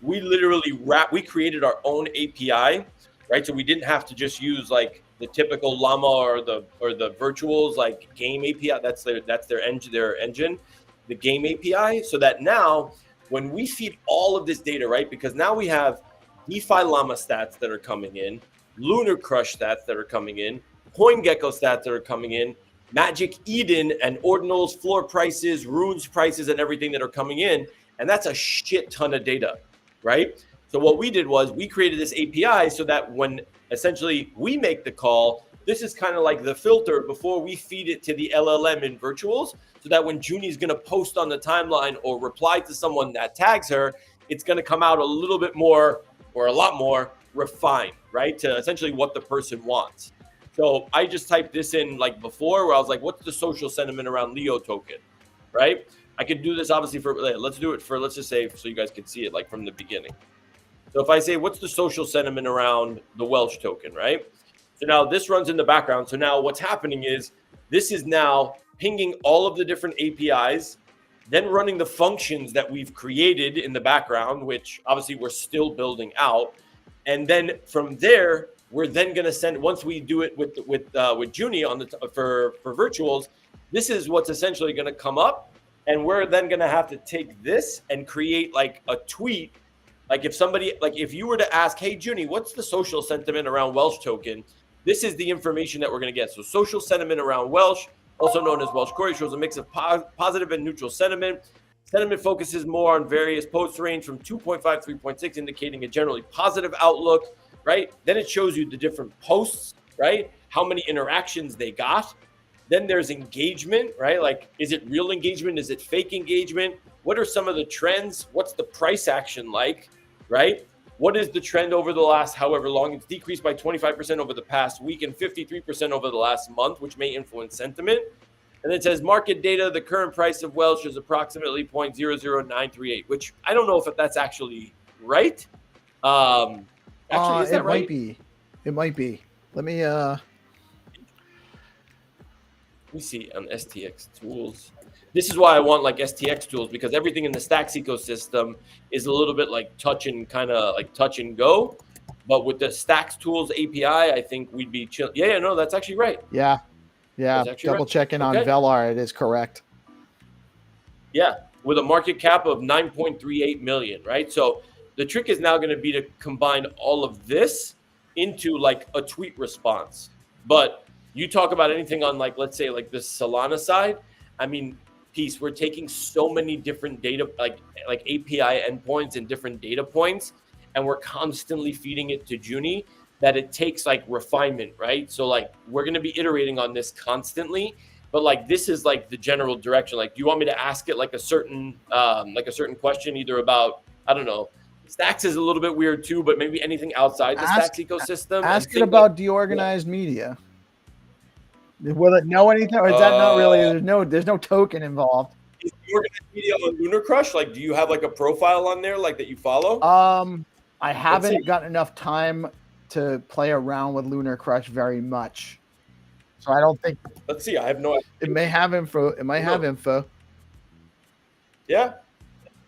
we literally we created our own API, right? So we didn't have to just use like the typical llama or the virtuals like game API. That's their engine, the game API. So that now when we feed all of this data, right? Because now we have DeFi llama stats that are coming in, Lunar Crush stats that are coming in, CoinGecko stats that are coming in, Magic Eden and Ordinals floor prices, runes prices, and everything that are coming in. And that's a shit ton of data, right? So what we did was we created this API so that when essentially we make the call, this is kind of like the filter before we feed it to the LLM in virtuals, so that when Junie's going to post on the timeline or reply to someone that tags her, it's going to come out a little bit more or a lot more refined, right? To essentially what the person wants. So I just typed this in like before where I was like, what's the social sentiment around Leo token, right? I could do this obviously for, let's do it for, let's just say, so you guys can see it like from the beginning. So if I say, what's the social sentiment around the Welsh token, right? So now this runs in the background. So now what's happening is this is now pinging all of the different APIs, then running the functions that we've created in the background, which obviously we're still building out. And then from there, we're then going to send, once we do it with Junie on for virtuals, this is what's essentially going to come up. And we're then going to have to take this and create like a tweet. Like if somebody, like if you were to ask, hey, Junie, what's the social sentiment around Welsh token? This is the information that we're going to get. So social sentiment around Welsh, also known as Welsh Cory, shows a mix of positive and neutral sentiment. Sentiment focuses more on various post range from 2.5 to 3.6, indicating a generally positive outlook, right? Then it shows you the different posts, right? How many interactions they got. Then there's engagement, right? Like, is it real engagement? Is it fake engagement? What are some of the trends? What's the price action like, right? What is the trend over the last however long? It's decreased by 25% over the past week and 53% over the last month, which may influence sentiment. And then it says market data, the current price of Welsh is approximately 0.00938, which I don't know if that's actually right. Actually, is that right? It might be. Let me see on STX tools. This is why I want like STX tools, because everything in the Stacks ecosystem is a little bit like touch and go. But with the Stacks tools API, I think we'd be chill. Yeah, no, that's actually right. Yeah. Double checking on Velar, it is correct. Yeah, with a market cap of 9.38 million, right? So the trick is now going to be to combine all of this into like a tweet response. But you talk about anything on like, let's say like the Solana side. I mean, Peace, we're taking so many different data, like API endpoints and different data points, and we're constantly feeding it to Junie, that it takes like refinement, right? So like we're going to be iterating on this constantly, but like this is like the general direction. Like, do you want me to ask it like a certain question, either about, I don't know, Stacks is a little bit weird too, but maybe anything outside the Stacks ecosystem? Ask it about DeOrganized media. Will it know anything, or is that not really? There's no token involved. Is DeOrganized media on Lunar Crush? Like, do you have like a profile on there like that you follow? I haven't gotten enough time to play around with Lunar Crush very much, so I don't think. Let's see. I have no idea. It may have info. It might have info. Yeah,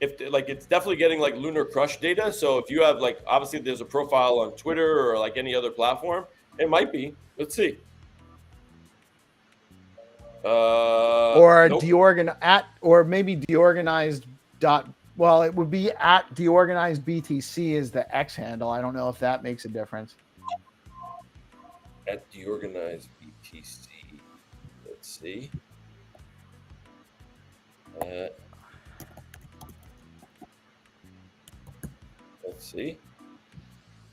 if like it's definitely getting like Lunar Crush data. So if you have like, obviously there's a profile on Twitter or like any other platform, it might be. Let's see. Or nope. Or maybe DeOrganized well, it would be at DeOrganized BTC is the X handle. I don't know if that makes a difference. at DeOrganized BTC. Let's see. Let's see.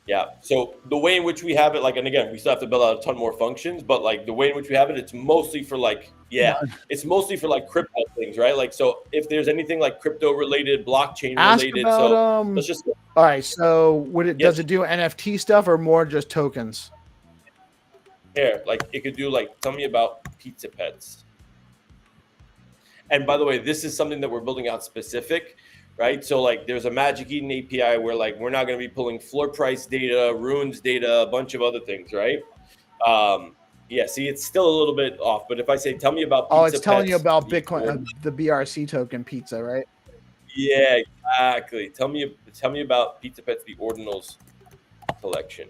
Yeah. So the way in which we have it, like, and again, we still have to build out a ton more functions, but like the way in which we have it, it's mostly for like, it's mostly for like crypto things, right? Like, so if there's anything like crypto related, blockchain related, about, so let's just. All right. So does it do NFT stuff or more just tokens? Here, like it could do like, tell me about pizza pets. And by the way, this is something that we're building out specific, right? So like there's a Magic Eden API where like we're not going to be pulling floor price data, runes data, a bunch of other things, right? Yeah, see, it's still a little bit off. But if I say, tell me about pizza it's telling pets, you about Bitcoin, the BRC token pizza, right? Yeah, exactly. Tell me about Pizza Pets, the Ordinals collection,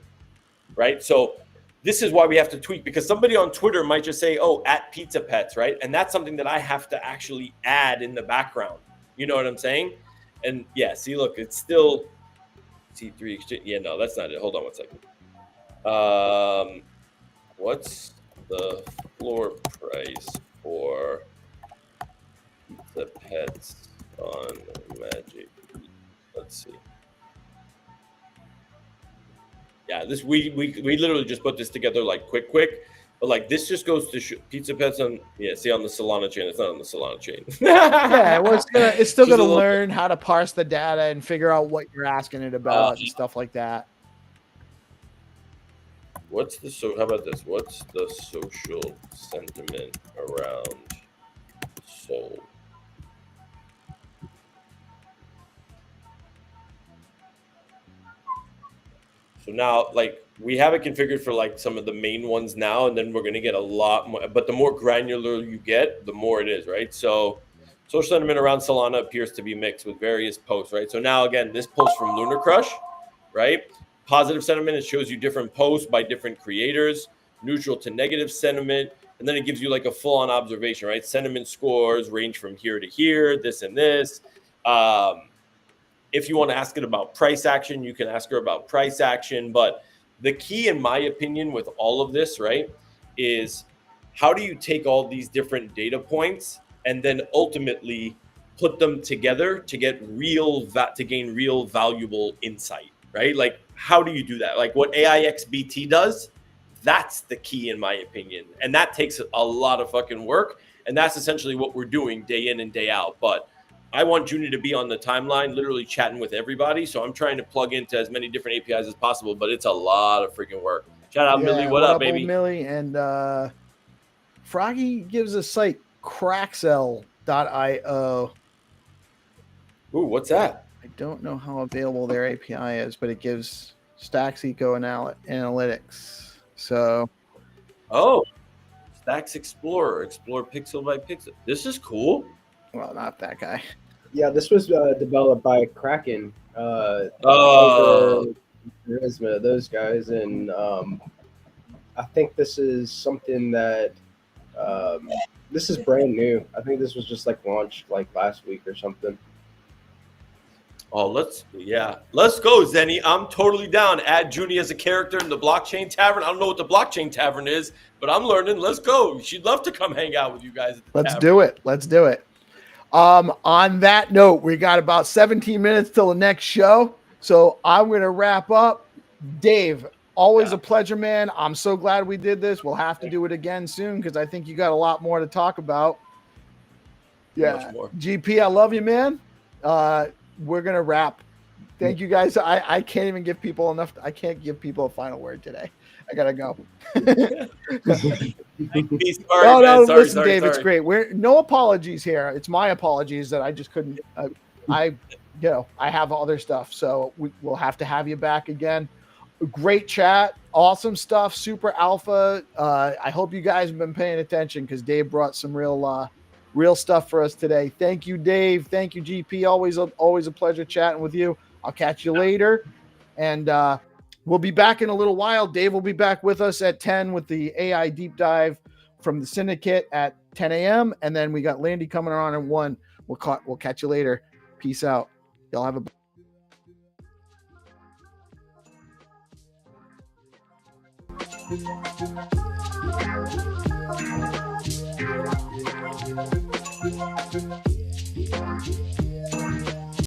right? So this is why we have to tweak, because somebody on Twitter might just say, oh, at Pizza Pets, right? And that's something that I have to actually add in the background. You know what I'm saying? And yeah, see, look, it's still C3 exchange. Yeah, no, that's not it. Hold on one second. What's the floor price for Pizza Pets on Magic? Let's see. Yeah, this we literally just put this together like quick, but like this just goes to Pizza Pets on see on the Solana chain. It's not on the Solana chain. Yeah, well, it's still gonna learn how to parse the data and figure out what you're asking it about and stuff like that. How about this? What's the social sentiment around Sol? So now, like, we have it configured for like some of the main ones now, and then we're going to get a lot more. But the more granular you get, the more it is, right? So social sentiment around Solana appears to be mixed with various posts, right? So now, again, this post from Lunar Crush, right? Positive sentiment, it shows you different posts by different creators, neutral to negative sentiment, and then it gives you like a full-on observation, right? Sentiment scores range from here to here, this and this. If you want to ask it about price action, you can ask her about price action. But the key, in my opinion, with all of this, right, is how do you take all these different data points and then ultimately put them together to get to gain real valuable insight, right? Like, how do you do that? Like what AIXBT does, that's the key, in my opinion. And that takes a lot of fucking work. And that's essentially what we're doing day in and day out. But I want Junior to be on the timeline, literally chatting with everybody. So I'm trying to plug into as many different APIs as possible, but it's a lot of freaking work. Shout out Millie. What up, baby? Millie. And Froggy gives a site, craxel.io. Ooh, what's that? I don't know how available their API is, but it gives Stacks Eco Analytics. So. Oh, Stacks Explorer, explore pixel by pixel. This is cool. Well, not that guy. Yeah, this was developed by Kraken. Charisma, those guys, and I think this is something that this is brand new. I think this was just like launched like last week or something. Oh, let's go, Zenny. I'm totally down. Add Junie as a character in the Blockchain Tavern. I don't know what the Blockchain Tavern is, but I'm learning. Let's go. She'd love to come hang out with you guys. Let's do it. On that note, we got about 17 minutes till the next show. So I'm going to wrap up. Dave, always a pleasure, man. I'm so glad we did this. We'll have to do it again soon because I think you got a lot more to talk about. Yeah. GP, I love you, man. We're going to wrap. Thank you guys. I can't even give people enough. I can't give people a final word today. I got to go. Listen, Dave, it's great. No apologies here. It's my apologies that I just couldn't. I have other stuff, so we'll have to have you back again. Great chat, awesome stuff, super alpha. I hope you guys have been paying attention because Dave brought some real stuff for us today. Thank you, Dave. Thank you, GP. Always a pleasure chatting with you. I'll catch you later, and we'll be back in a little while. Dave will be back with us at 10 with the AI deep dive from the syndicate at 10 a.m. And then we got Landy coming on at 1. We'll catch you later. Peace out. Y'all have a Thank you.